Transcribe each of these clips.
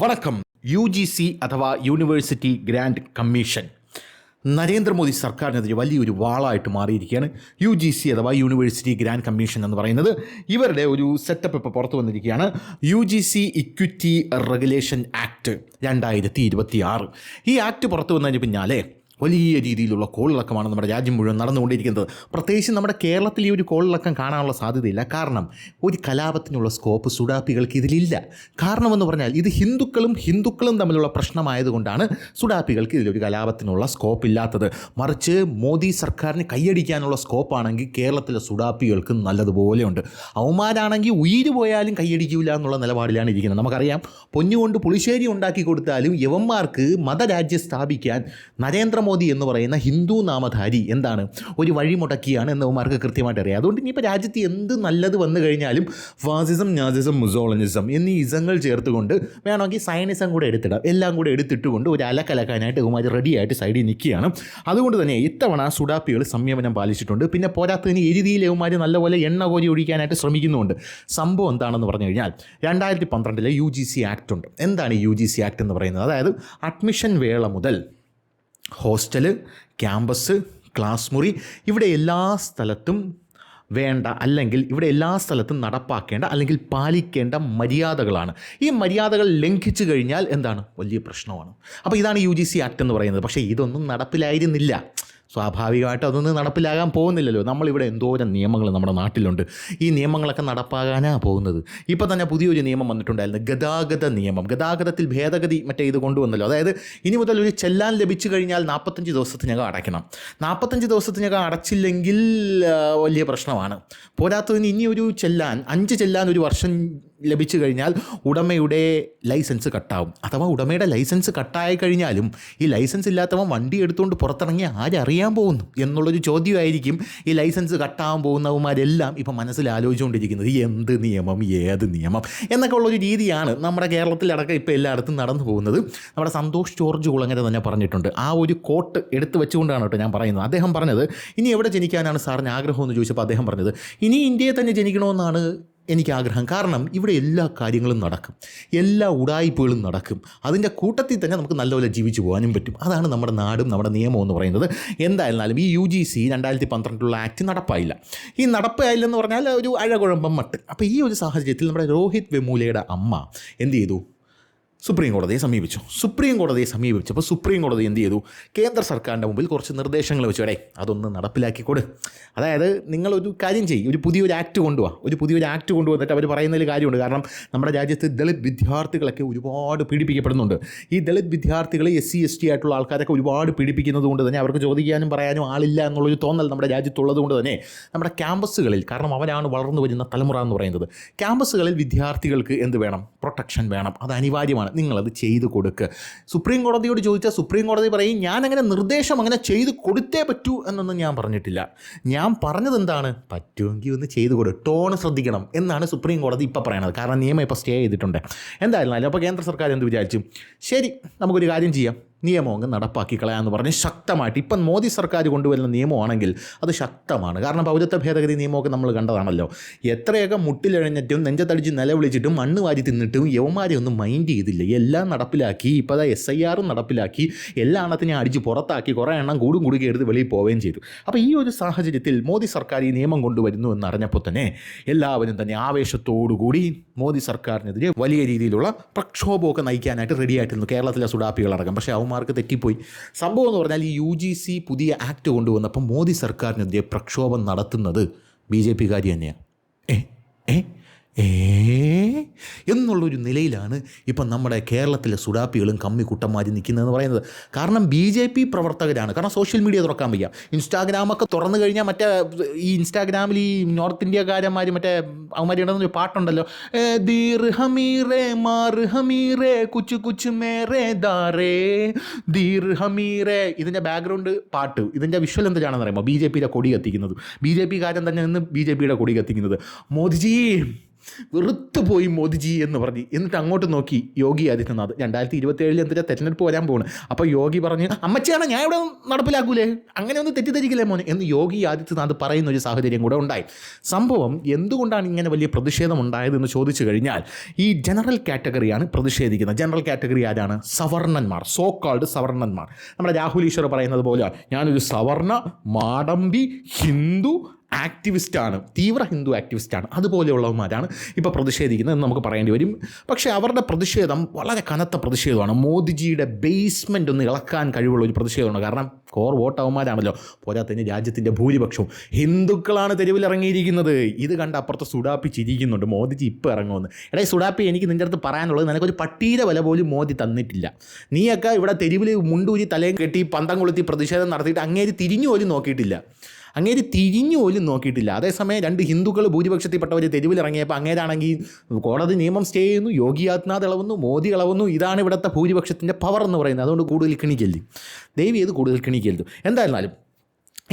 വണക്കം. UGC അഥവാ university grant commission Narendra Modi സർക്കാരിനെതിരെ വലിയൊരു വാളായിട്ട് മാറിയിരിക്കുകയാണ്. UGC അഥവാ യൂണിവേഴ്സിറ്റി ഗ്രാൻഡ് കമ്മീഷൻ എന്ന് പറയുന്നത് ഇവരുടെ ഒരു സെറ്റപ്പ് ഇപ്പോൾ പുറത്തു വന്നിരിക്കുകയാണ്. UGC equity regulation act 2026. ഈ ആക്ട് പുറത്തു വന്നതിന് പിന്നാലെ വലിയ രീതിയിലുള്ള കോളിളക്കമാണ് നമ്മുടെ രാജ്യം മുഴുവൻ നടന്നുകൊണ്ടിരിക്കുന്നത്. പ്രത്യേകിച്ച് നമ്മുടെ കേരളത്തിൽ ഈ ഒരു കോളിളക്കം കാണാനുള്ള സാധ്യതയില്ല. കാരണം ഒരു കലാപത്തിനുള്ള സ്കോപ്പ് സുഡാപ്പികൾക്ക് ഇതിലില്ല. കാരണമെന്ന് പറഞ്ഞാൽ ഇത് ഹിന്ദുക്കളും തമ്മിലുള്ള പ്രശ്നമായതുകൊണ്ടാണ് സുഡാപ്പികൾക്ക് ഇതിലൊരു കലാപത്തിനുള്ള സ്കോപ്പ് ഇല്ലാത്തത്. മറിച്ച് മോദി സർക്കാരിന് കൈയടിക്കാനുള്ള സ്കോപ്പാണെങ്കിൽ കേരളത്തിലെ സുഡാപ്പികൾക്ക് നല്ലതുപോലെയുണ്ട്. അവന്മാരാണെങ്കിൽ ഉയിര് പോയാലും കൈയടിക്കില്ല എന്നുള്ള നിലപാടിലാണ് ഇരിക്കുന്നത്. നമുക്കറിയാം, പൊന്നുകൊണ്ട് പുളിശ്ശേരി ഉണ്ടാക്കി കൊടുത്താലും യവന്മാർക്ക് മതരാജ്യം സ്ഥാപിക്കാൻ നരേന്ദ്രമോദി എന്ന് പറയുന്ന ഹിന്ദു നാമധാരി എന്താണ് ഒരു വഴി മുടക്കിയാണ് എന്നവന്മാർക്ക് കൃത്യമായിട്ട് അറിയാം. അതുകൊണ്ട് ഇനിയിപ്പോൾ രാജ്യത്ത് എന്ത് നല്ലത് വന്നു കഴിഞ്ഞാലും ഫാസിസം, നാസിസം, മുസോളനിസം എന്നീ ഇസങ്ങൾ ചേർത്തുകൊണ്ട് വേണമെങ്കിൽ സയനിസം കൂടെ എടുത്തിടാം. എല്ലാം കൂടെ എടുത്തിട്ടുകൊണ്ട് ഒരു അലക്കലക്കാനായിട്ട് ഇവന്മാർ റെഡിയായിട്ട് സൈഡിൽ നിൽക്കുകയാണ്. അതുകൊണ്ട് തന്നെ ഇത്തവണ സുഡാപ്പികൾ സംയമനം പാലിച്ചിട്ടുണ്ട്. പിന്നെ പോരാത്തതിന് എരുതിയിൽ ഇവന്മാർ നല്ലപോലെ എണ്ണ കോരി ഒഴിക്കാനായിട്ട് ശ്രമിക്കുന്നുണ്ട്. സംഭവം എന്താണെന്ന് പറഞ്ഞു കഴിഞ്ഞാൽ 2012 UGC ആക്ട് ഉണ്ട്. എന്താണ് ഈ UGC ആക്ട് എന്ന് പറയുന്നത്? അതായത് അഡ്മിഷൻ വേള മുതൽ ഹോസ്റ്റല്, ക്യാമ്പസ്, ക്ലാസ് മുറി, ഇവിടെ എല്ലാ സ്ഥലത്തും വേണ്ട അല്ലെങ്കിൽ ഇവിടെ എല്ലാ സ്ഥലത്തും നടപ്പാക്കേണ്ട അല്ലെങ്കിൽ പാലിക്കേണ്ട മര്യാദകളാണ്. ഈ മര്യാദകൾ ലംഘിച്ചു കഴിഞ്ഞാൽ എന്താണ് വലിയ പ്രശ്നമാണ്. അപ്പോൾ ഇതാണ് UGC ആക്ട് എന്ന് പറയുന്നത്. പക്ഷേ ഇതൊന്നും നടപ്പിലായിരുന്നില്ല. സ്വാഭാവികമായിട്ട് അതൊന്നും നടപ്പിലാകാൻ പോകുന്നില്ലല്ലോ. നമ്മളിവിടെ എന്തോരം നിയമങ്ങൾ നമ്മുടെ നാട്ടിലുണ്ട്. ഈ നിയമങ്ങളൊക്കെ നടപ്പാകാനാണ് പോകുന്നത്. ഇപ്പോൾ തന്നെ പുതിയൊരു നിയമം വന്നിട്ടുണ്ടായിരുന്നു, ഗതാഗത നിയമം. ഗതാഗതത്തിൽ ഭേദഗതി ഇത് കൊണ്ടുവന്നല്ലോ. അതായത് ഇനി മുതൽ ഒരു ചെല്ലാൻ ലഭിച്ചു കഴിഞ്ഞാൽ 45 ദിവസത്തിനകം അടയ്ക്കണം. 45 ദിവസത്തിനകം അടച്ചില്ലെങ്കിൽ വലിയ പ്രശ്നമാണ്. പോരാത്തതിന് ഇനി ഒരു 5 ചെല്ലാൻ ഒരു വർഷം ലഭിച്ചു കഴിഞ്ഞാൽ ഉടമയുടെ ലൈസൻസ് കട്ടാവും. അഥവാ ഉടമയുടെ ലൈസൻസ് കട്ടായി കഴിഞ്ഞാലും ഈ ലൈസൻസ് ഇല്ലാത്തവൻ വണ്ടി എടുത്തുകൊണ്ട് പുറത്തിറങ്ങി ആരറിയാൻ പോകുന്നു എന്നുള്ളൊരു ചോദ്യമായിരിക്കും ഈ ലൈസൻസ് കട്ടാകാൻ പോകുന്നവന്മാരെല്ലാം ഇപ്പം മനസ്സിൽ ആലോചിച്ചുകൊണ്ടിരിക്കുന്നത്. എന്ത് നിയമം, ഏത് നിയമം എന്നൊക്കെ ഉള്ളൊരു രീതിയാണ് നമ്മുടെ കേരളത്തിലടക്കം ഇപ്പോൾ എല്ലായിടത്തും നടന്നു പോകുന്നത്. നമ്മുടെ സന്തോഷ് ജോർജ് കുളങ്ങര തന്നെ പറഞ്ഞിട്ടുണ്ട്. ആ ഒരു കോട്ട് എടുത്തു വെച്ചുകൊണ്ടാണ് കേട്ടോ ഞാൻ പറയുന്നത്. അദ്ദേഹം പറഞ്ഞത്, ഇനി എവിടെ ജനിക്കാനാണ് സാറിന് ആഗ്രഹം എന്ന് ചോദിച്ചപ്പോൾ അദ്ദേഹം പറഞ്ഞത്, ഇനി ഇന്ത്യയിൽ തന്നെ ജനിക്കണമെന്നാണ് എനിക്ക് ആഗ്രഹം. കാരണം ഇവിടെ എല്ലാ കാര്യങ്ങളും നടക്കും, എല്ലാ ഉടായ്പകളും നടക്കും. അതിൻ്റെ കൂട്ടത്തിൽ തന്നെ നമുക്ക് നല്ലപോലെ ജീവിച്ചു പോകാനും പറ്റും. അതാണ് നമ്മുടെ നാടും നമ്മുടെ നിയമം എന്ന് പറയുന്നത്. എന്തായിരുന്നാലും ഈ UGC 2012 ആക്ട് നടപ്പായില്ല. ഈ നടപ്പായില്ലെന്ന് പറഞ്ഞാൽ ഒരു അഴകുഴമ്പം മട്ട്. അപ്പോൾ ഈ ഒരു സാഹചര്യത്തിൽ നമ്മുടെ രോഹിത് വെമുലയുടെ അമ്മ എന്ത് ചെയ്തു? സുപ്രീം കോടതിയെ സമീപിച്ചു. അപ്പോൾ സുപ്രീം കോടതി എന്ത് ചെയ്തു? കേന്ദ്ര സർക്കാരിൻ്റെ മുമ്പിൽ കുറച്ച് നിർദ്ദേശങ്ങൾ വെച്ചു. അതൊന്ന് നടപ്പിലാക്കിക്കൊടു. അതായത് നിങ്ങളൊരു കാര്യം ചെയ്യും, ഒരു പുതിയൊരു ആക്ട് കൊണ്ടുവന്നിട്ട് അവർ പറയുന്നതിൽ കാര്യമുണ്ട്. കാരണം നമ്മുടെ രാജ്യത്ത് ദളിത് വിദ്യാർത്ഥികളൊക്കെ ഒരുപാട് പീഡിപ്പിക്കപ്പെടുന്നുണ്ട്. ഈ ദളിത് വിദ്യാർത്ഥികൾ SC ST ആയിട്ടുള്ള ആൾക്കാരൊക്കെ ഒരുപാട് പീഡിപ്പിക്കുന്നത് കൊണ്ട് തന്നെ അവർക്ക് ചോദിക്കാനും പറയാനും ആളില്ല എന്നുള്ളൊരു തോന്നൽ നമ്മുടെ രാജ്യത്തുള്ളത് കൊണ്ട് തന്നെ നമ്മുടെ ക്യാമ്പസുകളിൽ, കാരണം അവരാണ് വളർന്നു വരുന്ന തലമുറ എന്ന് പറയുന്നത്, ക്യാമ്പസുകളിൽ വിദ്യാർത്ഥികൾക്ക് എന്ത് വേണം? പ്രൊട്ടക്ഷൻ വേണം. അത് അനിവാര്യമാണ്. നിങ്ങളത് ചെയ്തു കൊടുക്കുക. സുപ്രീം കോടതിയോട് ചോദിച്ചാൽ സുപ്രീം കോടതി പറയും, ഞാൻ അങ്ങനെ ചെയ്ത് കൊടുത്തേ പറ്റൂ എന്നൊന്നും ഞാൻ പറഞ്ഞിട്ടില്ല. ഞാൻ പറഞ്ഞത് എന്താണ്? പറ്റുമെങ്കിൽ ഒന്ന് ചെയ്തു കൊടുക്കും, ടോൺ ശ്രദ്ധിക്കണം എന്നാണ് സുപ്രീം കോടതി ഇപ്പോൾ പറയണത്. കാരണം നിയമം ഇപ്പോൾ സ്റ്റേ ചെയ്തിട്ടുണ്ട്. എന്തായിരുന്നാലും അപ്പോൾ കേന്ദ്ര സർക്കാർ എന്ത് വിചാരിച്ചു? ശരി, നമുക്കൊരു കാര്യം ചെയ്യാം, നിയമം അങ്ങ് നടപ്പാക്കി കളയാമെന്ന് പറഞ്ഞ് ശക്തമായിട്ട് ഇപ്പം മോദി സർക്കാർ കൊണ്ടുവരുന്ന നിയമമാണെങ്കിൽ അത് ശക്തമാണ്. കാരണം പൗരത്വ ഭേദഗതി നിയമമൊക്കെ നമ്മൾ കണ്ടതാണല്ലോ. എത്രയൊക്കെ മുട്ടിലഴഞ്ഞിട്ടും നെഞ്ചത്തടിച്ച് നിലവിളിച്ചിട്ടും മണ്ണ് വാരി തിന്നിട്ടും യവന്മാരെ ഒന്നും മൈൻഡ് ചെയ്തില്ല. എല്ലാം നടപ്പിലാക്കി. ഇപ്പോൾ SIR നടപ്പിലാക്കി. എല്ലാ എണ്ണത്തിനെയും അടിച്ച് പുറത്താക്കി. കുറേ എണ്ണം കൂടുകയും എടുത്ത് വെളിയിൽ പോവുകയും ചെയ്തു. അപ്പോൾ ഈ ഒരു സാഹചര്യത്തിൽ മോദി സർക്കാർ ഈ നിയമം കൊണ്ടുവരുന്നു എന്നറിഞ്ഞപ്പോൾ തന്നെ എല്ലാവരും തന്നെ ആവേശത്തോടുകൂടി മോദി സർക്കാരിനെതിരെ വലിയ രീതിയിലുള്ള പ്രക്ഷോഭമൊക്കെ നയിക്കാനായിട്ട് റെഡിയായിട്ടിരുന്നു, കേരളത്തിലെ സുഡാപ്പികളടക്കം. പക്ഷേ അവന്മാർക്ക് തെറ്റിപ്പോയി. സംഭവം എന്ന് പറഞ്ഞാൽ ഈ UGC പുതിയ ആക്ട് കൊണ്ടുവന്നപ്പോൾ മോദി സർക്കാരിനെതിരെ പ്രക്ഷോഭം നടത്തുന്നത് BJP തന്നെയാണ്. എന്നുള്ളൊരു നിലയിലാണ് ഇപ്പം നമ്മുടെ കേരളത്തിലെ സുഡാപ്പികളും കമ്മിക്കുട്ടന്മാരും നിൽക്കുന്നതെന്ന് പറയുന്നത്. കാരണം BJP പ്രവർത്തകരാണ്. കാരണം സോഷ്യൽ മീഡിയ തുറക്കാൻ വയ്യ. ഇൻസ്റ്റാഗ്രാമൊക്കെ തുറന്നു കഴിഞ്ഞാൽ ഈ ഇൻസ്റ്റാഗ്രാമിൽ ഈ നോർത്ത് ഇന്ത്യക്കാരന്മാർ അവന്മാരുണ്ടെന്നൊരു പാട്ടുണ്ടല്ലോ, ദീർ ഹമീറേ മാർ ഹമീറേ കുച്ചു കുച്ചു മേറേ ദാറേ ദീർ ഹമീറേ. ഇതിൻ്റെ ബാക്ക്ഗ്രൗണ്ട് പാട്ട്, ഇതിൻ്റെ വിഷ്വൽ എന്താണെന്ന് പറയുമ്പോൾ BJPയുടെ കൊടി കത്തിക്കുന്നത്, BJP തന്നെ നിന്ന് BJPയുടെ കൊടി കത്തിക്കുന്നത്. മോദിജി വെറുത്തു പോയി മോദിജി എന്ന് പറഞ്ഞ്. എന്നിട്ട് അങ്ങോട്ട് നോക്കി യോഗി ആദിത്യനാഥ്. 2027 എന്തിനാ തെരഞ്ഞെടുപ്പ് വരാൻ പോകുന്നത്. അപ്പോൾ യോഗി പറഞ്ഞ് അമ്മച്ചിയാണ് ഞാൻ ഇവിടെ നടപ്പിലാക്കൂലേ, അങ്ങനെ ഒന്ന് തെറ്റിദ്ധരിക്കില്ലേ മോനെ എന്ന് യോഗി ആദിത്യനാഥ് പറയുന്ന ഒരു സാഹചര്യം കൂടെ ഉണ്ടായി. സംഭവം എന്തുകൊണ്ടാണ് ഇങ്ങനെ വലിയ പ്രതിഷേധം ഉണ്ടായതെന്ന് ചോദിച്ചു കഴിഞ്ഞാൽ ഈ ജനറൽ കാറ്റഗറിയാണ് പ്രതിഷേധിക്കുന്നത്. ജനറൽ കാറ്റഗറി ആരാണ്? സവർണന്മാർ, സോ കോൾഡ് സവർണന്മാർ. നമ്മുടെ രാഹുൽ ഈശ്വർ പറയുന്നത് പോലെ ഞാനൊരു സവർണ മാടമ്പി ഹിന്ദു ആക്ടിവിസ്റ്റാണ്, തീവ്ര ഹിന്ദു ആക്ടിവിസ്റ്റാണ്, അതുപോലെയുള്ളവന്മാരാണ് ഇപ്പോൾ പ്രതിഷേധിക്കുന്നത് എന്ന് നമുക്ക് പറയേണ്ടി വരും. പക്ഷേ അവരുടെ പ്രതിഷേധം വളരെ കനത്ത പ്രതിഷേധമാണ്. മോദിജിയുടെ ബേസ്മെൻ്റ് ഒന്ന് ഇളക്കാൻ കഴിവുള്ള ഒരു പ്രതിഷേധമാണ്. കാരണം കോർ വോട്ട് അവന്മാരാണല്ലോ. പോരാത്തതിന് രാജ്യത്തിൻ്റെ ഭൂരിപക്ഷവും ഹിന്ദുക്കളാണ് തെരുവിലിറങ്ങിയിരിക്കുന്നത്. ഇത് കണ്ട് അപ്പുറത്ത് സുഡാപ്പി ചിരിക്കുന്നുണ്ട്, മോദിജി ഇപ്പോൾ ഇറങ്ങുമെന്ന്. എടേ സുഡാപ്പി, എനിക്ക് നിൻ്റെ അടുത്ത് പറയാനുള്ളത്, നിനക്കൊരു പട്ടിയുടെ വില പോലും മോദി തന്നിട്ടില്ല. നീയൊക്കെ ഇവിടെ തെരുവിൽ മുണ്ടൂരി തലയും കെട്ടി പന്തം കൊളുത്തി പ്രതിഷേധം നടത്തിയിട്ട് അങ്ങേര് തിരിഞ്ഞു പോലും നോക്കിയിട്ടില്ല. അതേസമയം 2 ഹിന്ദുക്കൾ ഭൂരിപക്ഷത്തിൽപ്പെട്ടവർ തെരുവിലിറങ്ങിയപ്പോൾ അങ്ങേരാണെങ്കിൽ കോടതി നിയമം സ്റ്റേ ചെയ്യുന്നു, യോഗി ആദിത്യനാഥ് ഇളവുന്നു, മോദി ഇളവുന്നു. ഇതാണ് ഇവിടുത്തെ ഭൂരിപക്ഷത്തിൻ്റെ പവർ എന്ന് പറയുന്നത്. അതുകൊണ്ട് കൂടുതൽ കിണിക്കരുത്, ദയവ് ചെയ്ത് കൂടുതൽ കിണിക്കരുത്. എന്തായിരുന്നാലും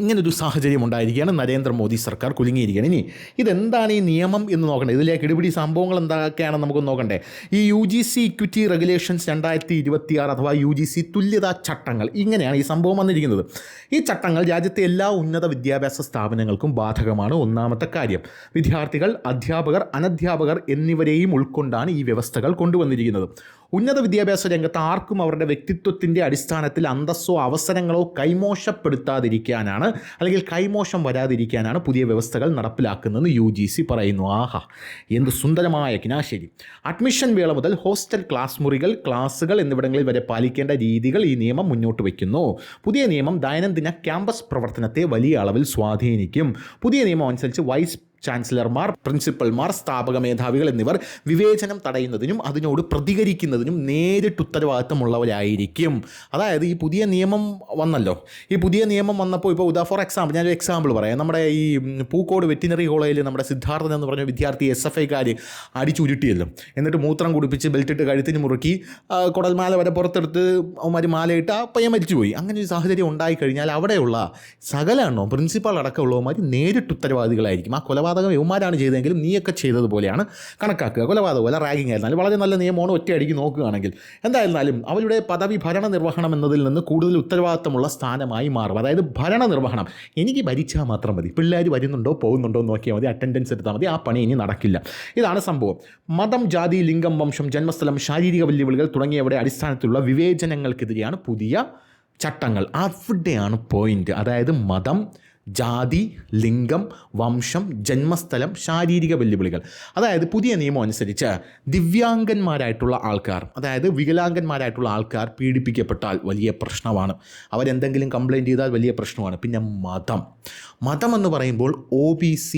ഇങ്ങനൊരു സാഹചര്യം ഉണ്ടായിരിക്കുകയാണ്. നരേന്ദ്രമോദി സർക്കാർ കുലുങ്ങിയിരിക്കുകയാണ്. ഇനി ഇതെന്താണ് ഈ നിയമം എന്ന് നോക്കണ്ടേ, ഇതിലേക്ക് ഇടിപിടി സംഭവങ്ങൾ എന്തൊക്കെയാണെന്ന് നമുക്ക് നോക്കണ്ടേ. ഈ UGC ഇക്വിറ്റി റെഗുലേഷൻസ് 2026 അഥവാ UGC തുല്യതാ ചട്ടങ്ങൾ, ഇങ്ങനെയാണ് ഈ സംഭവം വന്നിരിക്കുന്നത്. ഈ ചട്ടങ്ങൾ രാജ്യത്തെ എല്ലാ ഉന്നത വിദ്യാഭ്യാസ സ്ഥാപനങ്ങൾക്കും ബാധകമാണ്. ഒന്നാമത്തെ കാര്യം, വിദ്യാർത്ഥികൾ, അധ്യാപകർ, അനധ്യാപകർ എന്നിവരെയും ഉൾക്കൊണ്ടാണ് ഈ വ്യവസ്ഥകൾ കൊണ്ടുവന്നിരിക്കുന്നത്. ഉന്നത വിദ്യാഭ്യാസ രംഗത്ത് ആർക്കും അവരുടെ വ്യക്തിത്വത്തിൻ്റെ അടിസ്ഥാനത്തിൽ അന്തസ്സോ അവസരങ്ങളോ കൈമോശപ്പെടുത്താതിരിക്കാനാണ്, അല്ലെങ്കിൽ കൈമോശം വരാതിരിക്കാനാണ് പുതിയ വ്യവസ്ഥകൾ നടപ്പിലാക്കുന്നതെന്ന് UGC പറയുന്നു. ആഹാ, എന്ത് സുന്ദരമായ കിനാശേരി. അഡ്മിഷൻ വേള മുതൽ ഹോസ്റ്റൽ ക്ലാസ് മുറികൾ, ക്ലാസുകൾ എന്നിവിടങ്ങളിൽ വരെ പാലിക്കേണ്ട രീതികൾ ഈ നിയമം മുന്നോട്ട് വയ്ക്കുന്നു. പുതിയ നിയമം ദൈനംദിന ക്യാമ്പസ് പ്രവർത്തനത്തെ വലിയ അളവിൽ സ്വാധീനിക്കും. പുതിയ നിയമം അനുസരിച്ച് വൈസ് ചാൻസലർമാർ, പ്രിൻസിപ്പൽമാർ, സ്ഥാപക മേധാവികൾ എന്നിവർ വിവേചനം തടയുന്നതിനും അതിനോട് പ്രതികരിക്കുന്നതിനും നേരിട്ട് ഉത്തരവാദിത്തമുള്ളവരായിരിക്കും. അതായത് ഈ പുതിയ നിയമം വന്നല്ലോ, ഈ പുതിയ നിയമം വന്നപ്പോൾ ഇപ്പോൾ ഫോർ എക്സാമ്പിൾ, ഞാനൊരു എക്സാമ്പിൾ പറയാം. നമ്മുടെ ഈ പൂക്കോട് വെറ്റിനറി കോളേജിൽ നമ്മുടെ സിദ്ധാർത്ഥൻ എന്ന് പറഞ്ഞ വിദ്യാർത്ഥി SFIക്കാർ അടിച്ചുരുട്ടിയല്ലോ. എന്നിട്ട് മൂത്രം കുടിപ്പിച്ച് ബെൽറ്റിട്ട് കഴുത്തിന് മുറുക്കി കുടൽമാല വരെ പുറത്തെടുത്ത് അവന്മാർ മാലയിട്ട് ആ പയ്യൻ മരിച്ചുപോയി. അങ്ങനെ ഒരു സാഹചര്യം ഉണ്ടായിക്കഴിഞ്ഞാൽ അവിടെയുള്ള സകല പ്രിൻസിപ്പാൾ അടക്കമുള്ളവന്മാർ നേരിട്ട് ഉത്തരവാദികളായിരിക്കും. ആ കൊലപാതകം ഇവന്മാരാണ് ചെയ്തതെങ്കിലും നീയൊക്കെ ചെയ്തതുപോലെയാണ് കണക്കാക്കുക. കൊലപാതകമല്ല, റാഗിങ് ആയിരുന്നാലും വളരെ നല്ല നിയമമാണ് ഒറ്റയടിക്ക് നോക്കുകയാണെങ്കിൽ. എന്തായിരുന്നാലും അവരുടെ പദവി ഭരണ നിർവഹണം എന്നതിൽ നിന്ന് കൂടുതൽ ഉത്തരവാദിത്തമുള്ള സ്ഥാനമായി മാറും. അതായത് ഭരണ നിർവഹണം, എനിക്ക് ഭരിച്ചാൽ മാത്രം മതി, പിള്ളേർ വരുന്നുണ്ടോ പോകുന്നുണ്ടോ എന്ന് നോക്കിയാൽ മതി, അറ്റൻഡൻസ് എടുത്താൽ മതി, ആ പണി ഇനി നടക്കില്ല. ഇതാണ് സംഭവം. മതം, ജാതി, ലിംഗം, വംശം, ജന്മസ്ഥലം, ശാരീരിക വെല്ലുവിളികൾ തുടങ്ങിയവയുടെ അടിസ്ഥാനത്തിലുള്ള വിവേചനങ്ങൾക്കെതിരെയാണ് പുതിയ ചട്ടങ്ങൾ. അവിടെയാണ് പോയിന്റ്. അതായത് മതം, ജാതി, ലിംഗം, വംശം, ജന്മസ്ഥലം, ശാരീരിക വെല്ലുവിളികൾ. അതായത് പുതിയ നിയമം അനുസരിച്ച് ദിവ്യാംഗന്മാരായിട്ടുള്ള ആൾക്കാർ, അതായത് വികലാംഗന്മാരായിട്ടുള്ള ആൾക്കാർ പീഡിപ്പിക്കപ്പെട്ടാൽ വലിയ പ്രശ്നമാണ്. അവരെന്തെങ്കിലും കംപ്ലയിൻറ്റ് ചെയ്താൽ വലിയ പ്രശ്നമാണ്. പിന്നെ മതം എന്ന് പറയുമ്പോൾ OBC,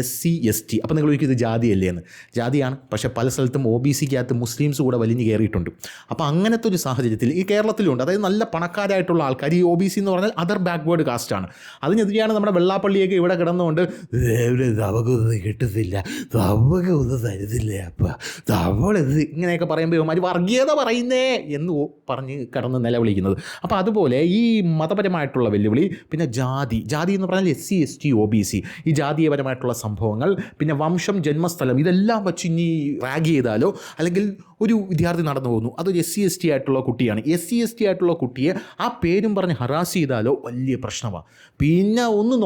SC, ST. അപ്പോൾ നിങ്ങൾ ചോദിക്കും ഇത് ജാതിയല്ലേ എന്ന്. ജാതിയാണ്, പക്ഷേ പല സ്ഥലത്തും OBCക്കകത്ത് മുസ്ലിംസ് കൂടെ വലിഞ്ഞു കയറിയിട്ടുണ്ട്. അപ്പോൾ അങ്ങനത്തെ ഒരു സാഹചര്യത്തിൽ ഈ കേരളത്തിലുണ്ട്. അതായത് നല്ല പണക്കാരായിട്ടുള്ള ആൾക്കാർ, ഈ OBC എന്ന് പറഞ്ഞാൽ അതർ ബാക്ക്വേർഡ് കാസ്റ്റാണ്. അതിനെതിരെയാണ് നമ്മുടെ വെള്ളാപ്പള്ളിയൊക്കെ ഇവിടെ കിടന്നുകൊണ്ട് നമുക്കൊന്നും കിട്ടത്തില്ല, നമുക്കൊന്നും തരുന്നില്ല, അപ്പം നമ്മളിത് ഇങ്ങനെയൊക്കെ പറയുമ്പോൾ ഇവന്മാർ വർഗീയത പറയുന്നേ എന്ന് പറഞ്ഞ് കിടന്ന് നിലവിളിക്കുന്നത്. അപ്പോൾ അതുപോലെ ഈ മതപരമായിട്ടുള്ള വെല്ലുവിളി, പിന്നെ ജാതി എന്ന് പറഞ്ഞാൽ SC, ST, OBC, ഈ ജാതീയപരമായിട്ടുള്ള സംഭവങ്ങൾ, പിന്നെ വംശം, ജന്മസ്ഥലം, ഇതെല്ലാം വച്ച് ഇനി റാഗ് ചെയ്താലോ, അല്ലെങ്കിൽ ഒരു വിദ്യാർത്ഥി നടന്നു പോകുന്നു, അതൊരു SC, ST ആയിട്ടുള്ള കുട്ടിയാണ്, SC, ST ആയിട്ടുള്ള കുട്ടിയെ ആ പേരും പറഞ്ഞ് ഹറാസ് ചെയ്താലോ വലിയ പ്രശ്നമാണ്. പിന്നെ ഒന്നും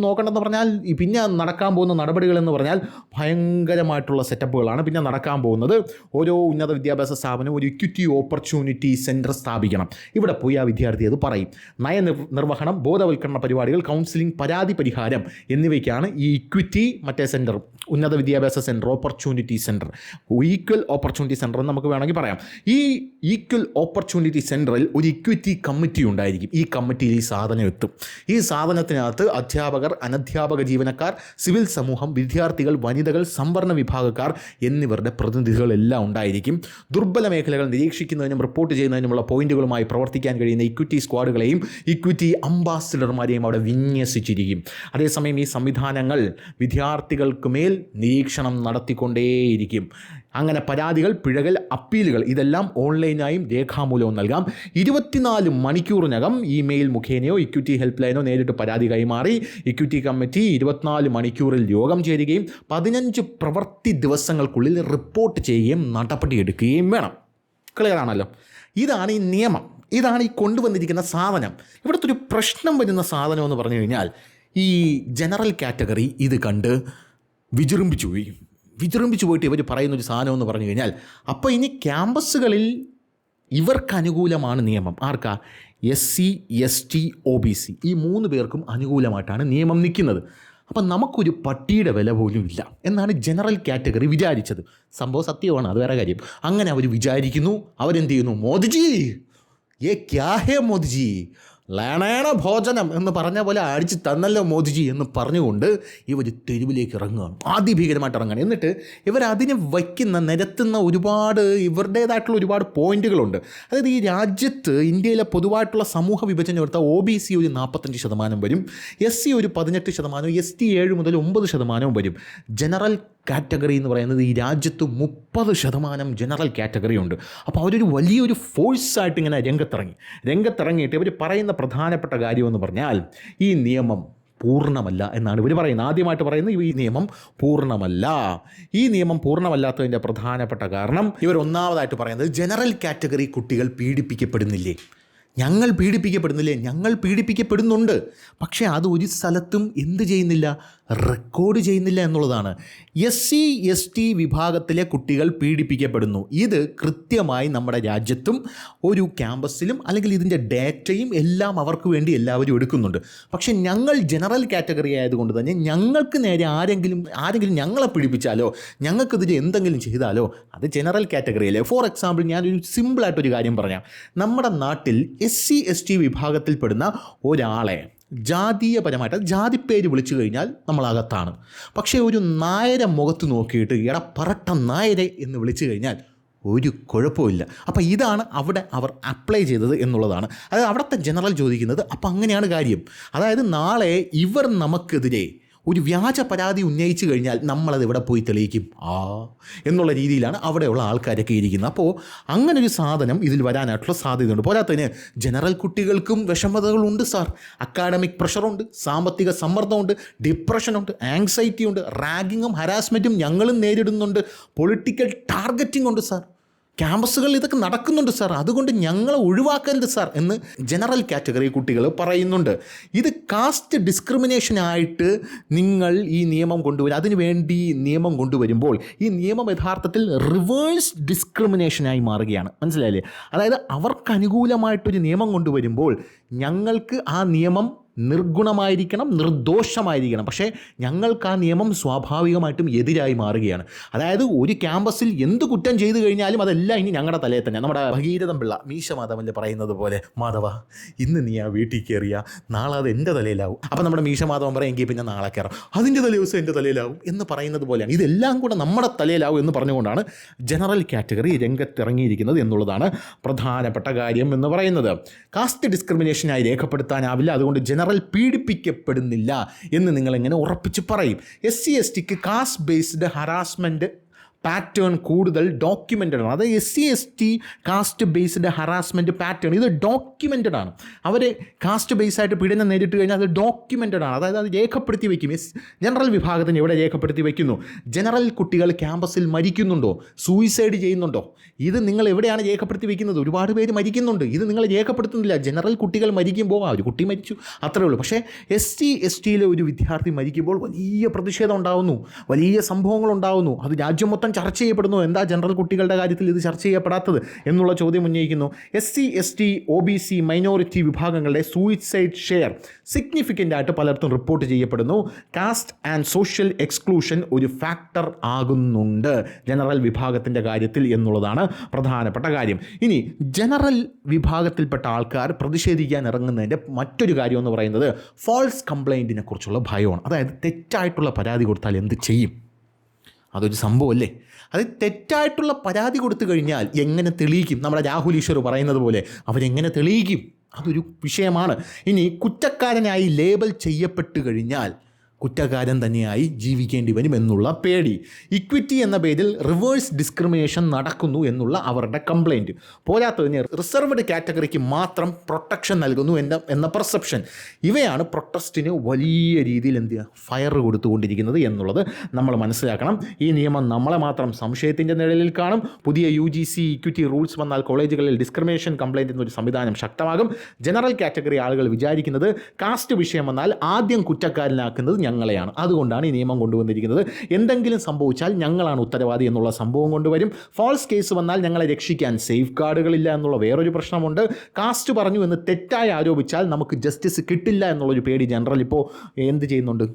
നോക്കണ്ടെന്ന് പറഞ്ഞാൽ പിന്നെ നടക്കാൻ പോകുന്ന നടപടികളെന്ന് പറഞ്ഞാൽ ഭയങ്കരമായിട്ടുള്ള സെറ്റപ്പുകളാണ്. പിന്നെ നടക്കാൻ പോകുന്നത് ഓരോ ഉന്നത വിദ്യാഭ്യാസ സ്ഥാപനവും ഒരു ഇക്വിറ്റി ഓപ്പർച്യൂണിറ്റി സെൻറ്റർ സ്ഥാപിക്കണം. ഇവിടെ പോയി ആ വിദ്യാർത്ഥി അത് പറയും. നിർവഹണം, ബോധവൽക്കരണ പരിപാടികൾ, കൗൺസിലിംഗ്, പരാതി പരിഹാരം എന്നിവയ്ക്കാണ് ഈ ഇക്വിറ്റി സെൻറ്റർ, ഉന്നത വിദ്യാഭ്യാസ centre, opportunity centre, equal opportunity centre എന്ന് നമുക്ക് വേണമെങ്കിൽ പറയാം. ഈ ഈക്വൽ ഓപ്പർച്യൂണിറ്റി സെൻറ്ററിൽ ഒരു ഇക്വിറ്റി കമ്മിറ്റി ഉണ്ടായിരിക്കും. ഈ കമ്മിറ്റിയിൽ ഈ സാധനം എത്തും. ഈ സാധനത്തിനകത്ത് അധ്യാപകർ, അനധ്യാപക ജീവനക്കാർ, സിവിൽ സമൂഹം, വിദ്യാർത്ഥികൾ, വനിതകൾ, സംവരണ വിഭാഗക്കാർ എന്നിവരുടെ പ്രതിനിധികളെല്ലാം ഉണ്ടായിരിക്കും. ദുർബല മേഖലകൾ നിരീക്ഷിക്കുന്നതിനും റിപ്പോർട്ട് ചെയ്യുന്നതിനുമുള്ള പോയിന്റുകളുമായി പ്രവർത്തിക്കാൻ കഴിയുന്ന ഇക്വിറ്റി സ്ക്വാഡുകളെയും ഇക്വിറ്റി അംബാസിഡർമാരെയും അവിടെ വിന്യസിച്ചിരിക്കും. അതേസമയം ഈ സംവിധാനങ്ങൾ വിദ്യാർത്ഥികൾക്ക് മേൽ നിരീക്ഷണം നടത്തിക്കൊണ്ടേയിരിക്കും. അങ്ങനെ പരാതികൾ, പിഴകൾ, അപ്പീലുകൾ ഇതെല്ലാം ഓൺലൈനായും രേഖാമൂലവും നൽകാം. 24 മണിക്കൂറിനകം ഇമെയിൽ മുഖേനയോ ഇക്വിറ്റി ഹെൽപ്പ് ലൈനോ നേരിട്ട് പരാതി കൈമാറി ഇക്വിറ്റി കമ്മിറ്റി 24 മണിക്കൂറിൽ യോഗം ചേരുകയും 15 പ്രവൃത്തി ദിവസങ്ങൾക്കുള്ളിൽ റിപ്പോർട്ട് ചെയ്യുകയും നടപടിയെടുക്കുകയും വേണം. ക്ലിയർ ആണല്ലോ? ഇതാണ് ഈ നിയമം, ഇതാണ് ഈ കൊണ്ടുവന്നിരിക്കുന്ന സാധനം. ഇവിടുത്തെ ഒരു പ്രശ്നം വരുന്ന സാധനം എന്ന് പറഞ്ഞു കഴിഞ്ഞാൽ ഈ ജനറൽ കാറ്റഗറി ഇത് കണ്ട് വിജൃംഭിച്ചു പോയിട്ട് ഇവർ പറയുന്നൊരു സാധനം എന്ന് പറഞ്ഞു കഴിഞ്ഞാൽ, അപ്പോൾ ഇനി ക്യാമ്പസുകളിൽ ഇവർക്ക് അനുകൂലമാണ് നിയമം. ആർക്കാ? SC, ST, OBC ഈ 3 പേർക്കും അനുകൂലമായിട്ടാണ് നിയമം നിൽക്കുന്നത്. അപ്പം നമുക്കൊരു പട്ടിയുടെ വില പോലും ഇല്ല എന്നാണ് ജനറൽ കാറ്റഗറി വിചാരിച്ചത്. സംഭവം സത്യമാണ്, അത് വേറെ കാര്യം. അങ്ങനെ അവർ വിചാരിക്കുന്നു. അവരെന്ത് ചെയ്യുന്നു? മോദിജി യേ ക്യാ ഹേ മോദിജി, ലേണേണ ഭോജനം എന്ന് പറഞ്ഞ പോലെ അടിച്ച് തന്നല്ലോ മോദിജി എന്ന് പറഞ്ഞുകൊണ്ട് ഇവർ തെരുവിലേക്ക് ഇറങ്ങുകയാണ്, അതിഭീകരമായിട്ട് ഇറങ്ങുകയാണ്. എന്നിട്ട് ഇവരതിന് നിരത്തുന്ന ഇവരുടേതായിട്ടുള്ള ഒരുപാട് പോയിന്റുകളുണ്ട്. അതായത് ഈ രാജ്യത്ത്, ഇന്ത്യയിലെ പൊതുവായിട്ടുള്ള സമൂഹ വിഭജനം എടുത്താൽ OBC ഒരു 45% വരും, SC ഒരു 18%, ST 7 മുതൽ 9% വരും. ജനറൽ കാറ്റഗറി എന്ന് പറയുന്നത് ഈ രാജ്യത്ത് 30% ജനറൽ കാറ്റഗറി ഉണ്ട്. അപ്പോൾ അവരൊരു വലിയൊരു ഫോഴ്സായിട്ട് ഇങ്ങനെ രംഗത്തിറങ്ങിയിട്ട് ഇവർ പറയുന്ന പ്രധാനപ്പെട്ട കാര്യമെന്ന് പറഞ്ഞാൽ ഈ നിയമം പൂർണ്ണമല്ല എന്നാണ് ഇവർ പറയുന്നത്. ആദ്യമായിട്ട് പറയുന്നത് ഈ നിയമം പൂർണ്ണമല്ല. ഈ നിയമം പൂർണ്ണമല്ലാത്തതിൻ്റെ പ്രധാനപ്പെട്ട കാരണം ഇവർ ഒന്നാമതായിട്ട് പറയുന്നത് ജനറൽ കാറ്റഗറി കുട്ടികൾ പീഡിപ്പിക്കപ്പെടുന്നില്ലേ? ഞങ്ങൾ പീഡിപ്പിക്കപ്പെടുന്നുണ്ട്. പക്ഷേ അത് ഒരു സ്ഥലത്തും എന്ത് ചെയ്യുന്നില്ല? റെക്കോർഡ് ചെയ്യുന്നില്ല എന്നുള്ളതാണ്. SC, ST വിഭാഗത്തിലെ കുട്ടികൾ പീഡിപ്പിക്കപ്പെടുന്നു. ഇത് കൃത്യമായി നമ്മുടെ രാജ്യത്തും ഒരു ക്യാമ്പസിലും അല്ലെങ്കിൽ ഇതിൻ്റെ ഡാറ്റയും എല്ലാം അവർക്ക് വേണ്ടി എല്ലാവരും എടുക്കുന്നുണ്ട്. പക്ഷേ ഞങ്ങൾ ജനറൽ കാറ്റഗറി ആയതുകൊണ്ട് തന്നെ ഞങ്ങൾക്ക് നേരെ ആരെങ്കിലും ഞങ്ങളെ പീഡിപ്പിച്ചാലോ, ഞങ്ങൾക്കിതിൽ എന്തെങ്കിലും ചെയ്താലോ അത് ജനറൽ കാറ്റഗറിയല്ലേ. ഫോർ എക്സാമ്പിൾ, ഞാനൊരു സിമ്പിളായിട്ടൊരു കാര്യം പറയാം. നമ്മുടെ നാട്ടിൽ SC, ST വിഭാഗത്തിൽപ്പെടുന്ന ഒരാളെ ജാതീയപരമായിട്ട് ജാതിപ്പേര് വിളിച്ചു കഴിഞ്ഞാൽ നമ്മളകത്താണ്. പക്ഷേ ഒരു നായരെ മുഖത്ത് നോക്കിയിട്ട് പറട്ട നായരെ എന്ന് വിളിച്ചു കഴിഞ്ഞാൽ ഒരു കുഴപ്പമില്ല. അപ്പോൾ ഇതാണ് അവിടെ അവർ അപ്ലൈ ചെയ്തത് എന്നുള്ളതാണ്. അതായത് അവിടുത്തെ ജനറൽ ചോദിക്കുന്നത്, അപ്പോൾ അങ്ങനെയാണ് കാര്യം. അതായത് നാളെ ഇവർ നമുക്കെതിരെ ഒരു വ്യാജ പരാതി ഉന്നയിച്ചു കഴിഞ്ഞാൽ നമ്മളത് ഇവിടെ പോയി തെളിയിക്കും എന്നുള്ള രീതിയിലാണ് അവിടെയുള്ള ആൾക്കാരൊക്കെ ഇരിക്കുന്നത്. അപ്പോൾ അങ്ങനൊരു സാധനം ഇതിൽ വരാനായിട്ടുള്ള സാധ്യതയുണ്ട്. പോരാത്തതിന് ജനറൽ കുട്ടികൾക്കും വിഷമതകളുണ്ട് സാർ. അക്കാഡമിക് പ്രഷറുണ്ട്, സാമ്പത്തിക സമ്മർദ്ദമുണ്ട്, ഡിപ്രഷനുണ്ട്, ആങ്സൈറ്റി ഉണ്ട്, റാഗിങ്ങും ഹരാസ്മെൻറ്റും ഞങ്ങളും നേരിടുന്നുണ്ട്, പൊളിറ്റിക്കൽ ടാർഗറ്റിംഗ് ഉണ്ട് സാർ. ക്യാമ്പസുകളിൽ ഇതൊക്കെ നടക്കുന്നുണ്ട് സാർ, അതുകൊണ്ട് ഞങ്ങളെ ഒഴിവാക്കരുത് സാർ എന്ന് ജനറൽ കാറ്റഗറി കുട്ടികൾ പറയുന്നുണ്ട്. ഇത് കാസ്റ്റ് ഡിസ്ക്രിമിനേഷനായിട്ട് നിങ്ങൾ ഈ നിയമം കൊണ്ടുവരും. അതിനുവേണ്ടി നിയമം കൊണ്ടുവരുമ്പോൾ ഈ നിയമം യഥാർത്ഥത്തിൽ റിവേഴ്സ് ഡിസ്ക്രിമിനേഷനായി മാറുകയാണ്. മനസ്സിലായില്ലേ? അതായത് അവർക്ക് അനുകൂലമായിട്ടൊരു നിയമം കൊണ്ടുവരുമ്പോൾ ഞങ്ങൾക്ക് ആ നിയമം നിർഗുണമായിരിക്കണം, നിർദോഷമായിരിക്കണം. പക്ഷേ ഞങ്ങൾക്ക് ആ നിയമം സ്വാഭാവികമായിട്ടും എതിരായി മാറുകയാണ്. അതായത് ഒരു ക്യാമ്പസിൽ എന്ത് കുറ്റം ചെയ്തു കഴിഞ്ഞാലും അതെല്ലാം ഇനി ഞങ്ങളുടെ തലയിൽ തന്നെ. നമ്മുടെ ഭഗീരഥൻ പിള്ള മീശ മാധവൻ്റെ പറയുന്നത് പോലെ, മാധവ ഇന്ന് നീ ആ വീട്ടിൽ കയറിയ നാളെ അത് എൻ്റെ തലയിലാവും. അപ്പോൾ നമ്മുടെ മീശ മാധവൻ പറയും, എങ്കിൽ പിന്നെ നാളെ കയറാം, അതിൻ്റെ തലേദിവസം എൻ്റെ തലയിലാവും എന്ന് പറയുന്നത് പോലെയാണ്. ഇതെല്ലാം കൂടെ നമ്മുടെ തലയിലാവും എന്ന് പറഞ്ഞുകൊണ്ടാണ് ജനറൽ കാറ്റഗറി രംഗത്തിറങ്ങിയിരിക്കുന്നത് എന്നുള്ളതാണ് പ്രധാനപ്പെട്ട കാര്യം എന്ന് പറയുന്നത്. കാസ്റ്റ് ഡിസ്ക്രിമിനേഷനായി രേഖപ്പെടുത്താനാവില്ല, അതുകൊണ്ട് ജനറൽ പീഡിപ്പിക്കപ്പെടുന്നില്ല എന്ന് നിങ്ങളെങ്ങനെ ഉറപ്പിച്ച് പറയും? SC, STക്ക് കാസ്റ്റ് ബേസ്ഡ് ഹറാസ്മെൻറ്റ് പാറ്റേൺ കൂടുതൽ ഡോക്യുമെൻ്റഡ് ആണ്. അതായത് SC, ST caste based harassment pattern ഇത് ഡോക്യുമെൻ്റഡ് ആണ്. അവർ കാസ്റ്റ് ബേസായിട്ട് പീഡനം നേരിട്ട് കഴിഞ്ഞാൽ അത് ഡോക്യുമെൻ്റഡ് ആണ്. അതായത് അത് രേഖപ്പെടുത്തി വയ്ക്കും. ജനറൽ വിഭാഗത്തിന് എവിടെ രേഖപ്പെടുത്തി വയ്ക്കുന്നു? ജനറൽ കുട്ടികൾ ക്യാമ്പസിൽ മരിക്കുന്നുണ്ടോ, സൂയിസൈഡ് ചെയ്യുന്നുണ്ടോ, ഇത് നിങ്ങൾ എവിടെയാണ് രേഖപ്പെടുത്തി വയ്ക്കുന്നത്? ഒരുപാട് പേര് മരിക്കുന്നുണ്ട്, ഇത് നിങ്ങൾ രേഖപ്പെടുത്തുന്നില്ല. ജനറൽ കുട്ടികൾ മരിക്കുമ്പോൾ ഒരു കുട്ടി മരിച്ചു, അത്രേ ഉള്ളൂ. പക്ഷേ SC, STയിലെ ഒരു വിദ്യാർത്ഥി മരിക്കുമ്പോൾ വലിയ പ്രതിഷേധം ഉണ്ടാകുന്നു, വലിയ സംഭവങ്ങൾ ഉണ്ടാകുന്നു, അത് രാജ്യം മൊത്തം ചർച്ച ചെയ്യപ്പെടുന്നു. എന്താ ജനറൽ കുട്ടികളുടെ കാര്യത്തിൽ ഇത് ചർച്ച ചെയ്യപ്പെടാത്തത് എന്നുള്ള ചോദ്യം ഉന്നയിക്കുന്നു. SC, ST, OBC മൈനോറിറ്റി വിഭാഗങ്ങളുടെ സൂയിസൈഡ് ഷെയർ സിഗ്നിഫിക്കൻ്റ് ആയിട്ട് പലർക്കും റിപ്പോർട്ട് ചെയ്യപ്പെടുന്നു. കാസ്റ്റ് ആൻഡ് സോഷ്യൽ എക്സ്ക്ലൂഷൻ ഒരു ഫാക്ടർ ആകുന്നുണ്ട് ജനറൽ വിഭാഗത്തിൻ്റെ കാര്യത്തിൽ എന്നുള്ളതാണ് പ്രധാനപ്പെട്ട കാര്യം. ഇനി ജനറൽ വിഭാഗത്തിൽപ്പെട്ട ആൾക്കാർ പ്രതിഷേധിക്കാൻ ഇറങ്ങുന്നതിൻ്റെ മറ്റൊരു കാര്യം എന്ന് പറയുന്നത് ഫോൾസ് കംപ്ലൈൻറ്റിനെ കുറിച്ചുള്ള ഭയമാണ്. അതായത് തെറ്റായിട്ടുള്ള പരാതി കൊടുത്താൽ എന്ത് ചെയ്യും? അതൊരു സംഭവമല്ലേ? അത് തെറ്റായിട്ടുള്ള പരാതി കൊടുത്തു കഴിഞ്ഞാൽ എങ്ങനെ തെളിയിക്കും? നമ്മുടെ രാഹുൽ ഈശ്വർ പറയുന്നത് പോലെ അവരെങ്ങനെ തെളിയിക്കും? അതൊരു വിഷയമാണ്. ഇനി കുറ്റക്കാരനായി ലേബൽ ചെയ്യപ്പെട്ട് കഴിഞ്ഞാൽ കുറ്റക്കാരൻ തന്നെയായി ജീവിക്കേണ്ടി വരും എന്നുള്ള പേടി. ഇക്വിറ്റി എന്ന പേരിൽ റിവേഴ്സ് ഡിസ്ക്രിമിനേഷൻ നടക്കുന്നു എന്നുള്ള അവരുടെ കംപ്ലയിൻറ്റ്. പോരാത്തതിന് റിസർവ്ഡ് കാറ്റഗറിക്ക് മാത്രം പ്രൊട്ടക്ഷൻ നൽകുന്നു എന്ന പെർസെപ്ഷൻ. ഇവയാണ് പ്രൊട്ടസ്റ്റിന് വലിയ രീതിയിൽ ഫയർ കൊടുത്തുകൊണ്ടിരിക്കുന്നത് എന്നുള്ളത് നമ്മൾ മനസ്സിലാക്കണം. ഈ നിയമം നമ്മളെ മാത്രം സംശയത്തിൻ്റെ നിഴലിൽ കാണും. പുതിയ UGC ഇക്വിറ്റി റൂൾസ് വന്നാൽ കോളേജുകളിൽ ഡിസ്ക്രിമിനേഷൻ കംപ്ലയിൻ്റ് എന്നൊരു സംവിധാനം ശക്തമാകും. ജനറൽ കാറ്റഗറി ആളുകൾ വിചാരിക്കുന്നത് കാസ്റ്റ് വിഷയം വന്നാൽ ആദ്യം കുറ്റക്കാരനാക്കുന്നത് ഞങ്ങളെയാണ്. അതുകൊണ്ടാണ് ഈ നിയമം കൊണ്ടുവന്നിരിക്കുന്നത്. എന്തെങ്കിലും സംഭവിച്ചാൽ ഞങ്ങളാണ് ഉത്തരവാദി എന്നുള്ള സംഭവം കൊണ്ടുവരും. ഫോൾസ് കേസ് വന്നാൽ ഞങ്ങളെ രക്ഷിക്കാൻ സേഫ് ഗാർഡുകളില്ല എന്നുള്ള വേറൊരു പ്രശ്നമുണ്ട്. കാസ്റ്റ് പറഞ്ഞു എന്ന് തെറ്റായി ആരോപിച്ചാൽ നമുക്ക് ജസ്റ്റിസ് കിട്ടില്ല എന്നുള്ളൊരു പേടി ജനറൽ ഇപ്പോൾ എന്ത് ചെയ്യുന്നുണ്ട്,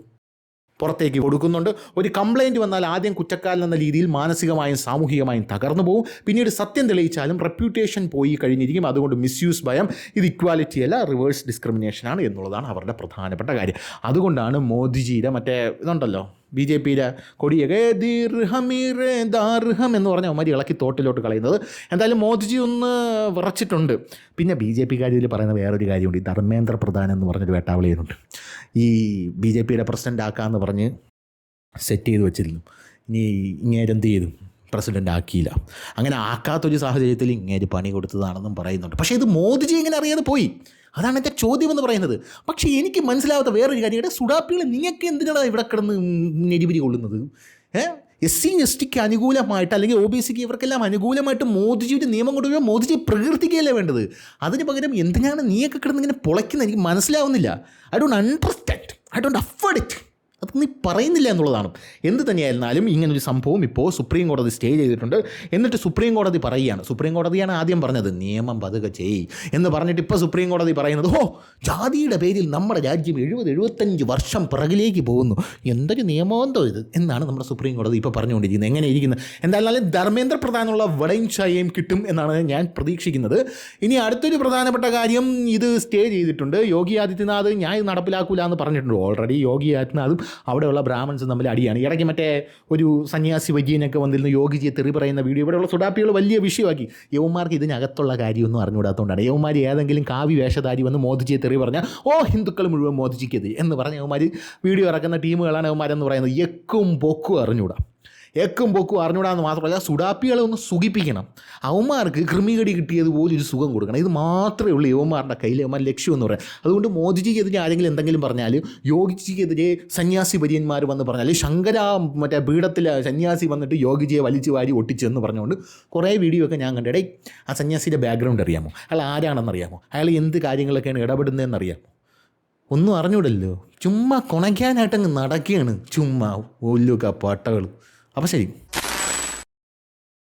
പുറത്തേക്ക് കൊടുക്കുന്നുണ്ട്. ഒരു കംപ്ലയിൻറ്റ് വന്നാൽ ആദ്യം കുറ്റക്കാരൻ എന്ന രീതിയിൽ മാനസികമായും സാമൂഹികമായും തകർന്നു പോകും. പിന്നീട് സത്യം തെളിയിച്ചാലും റെപ്യൂട്ടേഷൻ പോയി കഴിഞ്ഞിരിക്കും. അതുകൊണ്ട് മിസ്യൂസ് ഭയം. ഇത് ഇക്വാലിറ്റി അല്ല, റിവേഴ്സ് ഡിസ്ക്രിമിനേഷനാണ് എന്നുള്ളതാണ് അവരുടെ പ്രധാനപ്പെട്ട കാര്യം. അതുകൊണ്ടാണ് മോദിജിയുടെ മറ്റേ ഇതുണ്ടല്ലോ, BJPയുടെ കൊടിയൊക്കെ ദാർഹം എന്ന് പറഞ്ഞ അവന്മാർ ഇളക്കി തോട്ടിലോട്ട് കളയുന്നത്. എന്തായാലും മോദിജി ഒന്ന് വിറച്ചിട്ടുണ്ട്. പിന്നെ BJPക്കാർ ഇതിൽ പറയുന്ന വേറൊരു കാര്യമുണ്ട്. ഈ ധർമ്മേന്ദ്ര പ്രധാൻ എന്ന് പറഞ്ഞൊരു വേട്ടാവളിയുന്നുണ്ട്. ഈ BJPയുടെ പ്രസിഡൻ്റ് ആക്കാമെന്ന് പറഞ്ഞ് സെറ്റ് ചെയ്ത് വെച്ചിരുന്നു. ഇനി ഇങ്ങേരെന്ത് ചെയ്തു? പ്രസിഡൻ്റ് ആക്കിയില്ല. അങ്ങനെ ആക്കാത്തൊരു സാഹചര്യത്തിൽ ഇങ്ങേര് പണി കൊടുത്തതാണെന്നും പറയുന്നുണ്ട്. പക്ഷേ ഇത് മോദിജി എങ്ങനെ അറിയാതെ പോയി? അതാണ് എൻ്റെ ചോദ്യം എന്ന് പറയുന്നത്. പക്ഷേ എനിക്ക് മനസ്സിലാവാത്ത വേറൊരു കാര്യം, സുഡാപ്പികൾ നിങ്ങൾക്ക് എന്തിനാണ് ഇവിടെ കിടന്ന് നെരിപിരി കൊള്ളുന്നത്? SC STക്ക് അനുകൂലമായിട്ട് അല്ലെങ്കിൽ OBCക്ക് ഇവർക്കെല്ലാം അനുകൂലമായിട്ട് മോദിജി ഒരു നിയമം കൊണ്ടുവരുമ്പോൾ മോദിജി പ്രകീർത്തിക്കുകയല്ലേ വേണ്ടത്? അതിന് പകരം എന്തിനാണ് നീയൊക്കെ കിടന്ന് ഇങ്ങനെ പൊളയ്ക്കുന്നത്? എനിക്ക് മനസ്സിലാവുന്നില്ല. I don't understand, I don't afford it. അത് നീ പറയുന്നില്ല എന്നുള്ളതാണ്. എന്ത് തന്നെയായിരുന്നാലും ഇങ്ങനൊരു സംഭവം ഇപ്പോൾ സുപ്രീം കോടതി സ്റ്റേ ചെയ്തിട്ടുണ്ട്. എന്നിട്ട് സുപ്രീം കോടതി പറയുകയാണ്, സുപ്രീം കോടതിയാണ് ആദ്യം പറഞ്ഞത് നിയമം പതുക്കെ ചെയ്യ് എന്ന് പറഞ്ഞിട്ട് ഇപ്പോൾ സുപ്രീം കോടതി പറയുന്നത്, ജാതിയുടെ പേരിൽ നമ്മുടെ രാജ്യം 70-75 വർഷം പിറകിലേക്ക് പോകുന്നു, എന്തൊരു നിയമമെന്തോ ഇത് എന്നാണ് നമ്മുടെ സുപ്രീം കോടതി ഇപ്പോൾ പറഞ്ഞുകൊണ്ടിരിക്കുന്നത്. എങ്ങനെ ഇരിക്കുന്നത്? എന്തായാലും ധർമ്മേന്ദ്ര പ്രധാനുള്ള വടയും ചായയും കിട്ടും എന്നാണ് ഞാൻ പ്രതീക്ഷിക്കുന്നത്. ഇനി അടുത്തൊരു പ്രധാനപ്പെട്ട കാര്യം, ഇത് സ്റ്റേ ചെയ്തിട്ടുണ്ട്. യോഗി ആദിത്യനാഥ് ഞാൻ ഇത് നടപ്പിലാക്കൂല എന്ന് പറഞ്ഞിട്ടുണ്ട്. ഓൾറെഡി യോഗി ആദിത്യനാഥും അവിടെയുള്ള ബ്രാഹ്മൺസും തമ്മിൽ അടിയാണ്. ഇടയ്ക്ക് മറ്റേ ഒരു സന്യാസി വൈദ്യനൊക്കെ വന്നിരുന്നു യോഗിജിയെ തെറി പറയുന്ന വീഡിയോ ഇവിടെയുള്ള സുഡാപ്പികൾ വലിയ വിഷയമാക്കി. യവന്മാർക്ക് ഇതിനകത്തുള്ള കാര്യമൊന്നും അറിഞ്ഞുകൂടാത്തതുകൊണ്ടാണ്. യവന്മാർ ഏതെങ്കിലും കാവ്യ വേഷധാരി വന്ന് മോദിജിയെ തെറി പറഞ്ഞാൽ ഹിന്ദുക്കൾ മുഴുവൻ മോദിജിക്കെതിരെ എന്ന് പറഞ്ഞ് യവന്മാർ വീഡിയോ ഇറക്കുന്ന ടീമുകളാണ് യവന്മാരെന്ന് പറയുന്നത്. എക്കും പൊക്കും അറിഞ്ഞൂടാ. അറിഞ്ഞൂടാന്ന് മാത്രമല്ല, സുഡാപ്പികളെ ഒന്ന് സുഖിപ്പിക്കണം. അവന്മാർക്ക് ക്രിമികടി കിട്ടിയതുപോലെ ഒരു സുഖം കൊടുക്കണം. ഇത് മാത്രമേ ഉള്ളൂ യവന്മാരുടെ കയ്യിൽ യവന്മാർ ലക്ഷ്യം എന്ന് പറയുന്നത്. അതുകൊണ്ട് മോദിജിക്കെതിരെ ആരെങ്കിലും എന്തെങ്കിലും പറഞ്ഞാൽ, യോഗിജിക്കെതിരെ സന്യാസി വര്യന്മാർ വന്ന് പറഞ്ഞാൽ, മറ്റേ പീഠത്തിലെ സന്യാസി വന്നിട്ട് യോഗിജിയെ വലിച്ചു വാരി ഒട്ടിച്ചെന്ന് പറഞ്ഞുകൊണ്ട് കുറേ വീഡിയോ ഒക്കെ ഞാൻ കണ്ടിടേ. ആ സന്യാസിയുടെ ബാക്ക്ഗ്രൗണ്ട് അറിയാമോ? അയാൾ ആരാണെന്നറിയാമോ? അയാൾ എന്ത് കാര്യങ്ങളൊക്കെയാണ് ഇടപെടുന്നതെന്നറിയാമോ? ഒന്നും അറിഞ്ഞൂടല്ലോ. ചുമ്മാ കുണയ്ക്കാനായിട്ടങ്ങ് നടക്കുകയാണ്. ചുമ്മാ ഒല്ലുക പാട്ടകൾ. അപ്പോൾ ശരി.